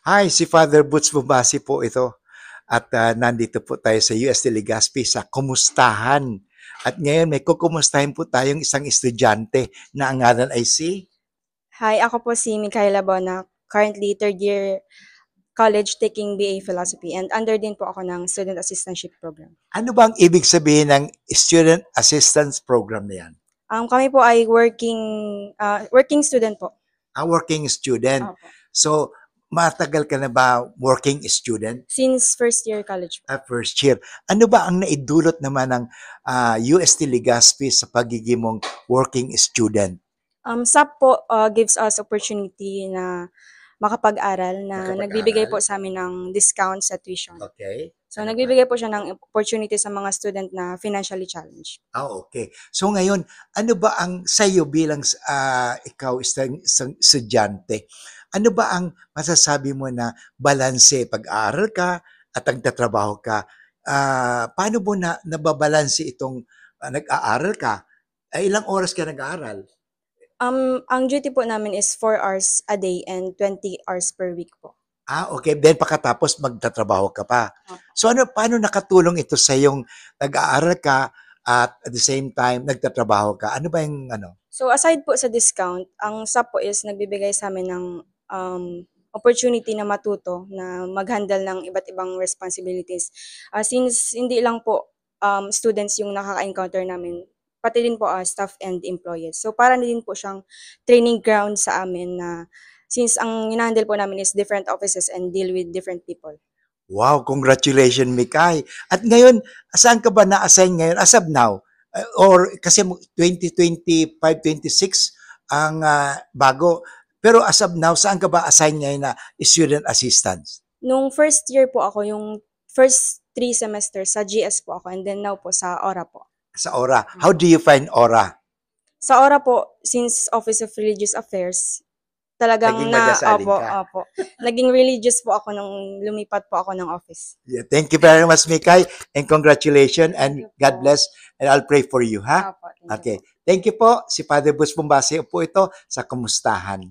Hi, si Father Butch Bumasi po ito. At nandito po tayo sa UST Legazpi sa Kumustahan. At ngayon may kukumustahin po tayong isang estudyante na ang ngalan ay si... Hi, ako po si Micaela Bona, currently third year college taking BA Philosophy and under din po ako ng Student Assistantship Program. Ano ba ang ibig sabihin ng Student Assistance Program na yan? Kami po ay working student po. Working student. Opo. So, matagal ka na ba working student? Since first year college po. First year. Ano ba ang naidulot naman ng UST Legazpi sa pagiging mong working student? SAP po gives us opportunity na makapag-aral na nagbibigay po sa amin ng discount sa tuition. Okay. So, nagbibigay po siya ng opportunity sa mga student na financially challenged. Okay. So ngayon, ano ba ang sa'yo bilang ikaw isang estudyante? Ano ba ang masasabi mo na balanse pag-aaral ka at nagtatrabaho ka? Paano mo nababalanse itong nag-aaral ka? Ilang oras ka nag-aaral? Ang duty po namin is 4 hours a day and 20 hours per week po. Okay. Then pagkatapos magtatrabaho ka pa. Opo. So paano nakatulong ito sa yung nag-aaral ka at the same time nagtatrabaho ka? Ano ba yung ano? So aside po sa discount, ang SAP po is nagbibigay sa amin ng opportunity na matuto na mag-handle ng iba't ibang responsibilities. Since hindi lang po students yung nakaka-encounter namin, pati din po staff and employees. So para na din po siyang training ground sa amin na since ang hinahandle po namin is different offices and deal with different people. Wow, congratulations, Mikay. At ngayon, saan ka ba na-assign ngayon as of now? Or kasi 2025-26 ang bago. Pero as of now, saan ka ba assign ngayon na student assistance? Nung first year po ako, yung first 3 semesters sa GS po ako and then now po sa ORA po. Sa Aura. How do you find Aura? Sa ORA po, since Office of Religious Affairs, talagang Naging magasali opo, ka. opo. Naging religious po ako nung lumipat po ako ng office. Yeah, thank you very much, Mikay. And congratulations Thank and you God po. bless. And I'll pray for you, ha? Opo, thank you Okay. po. Thank you po. Si Father Bus Bumbasi po ito sa Kumustahan.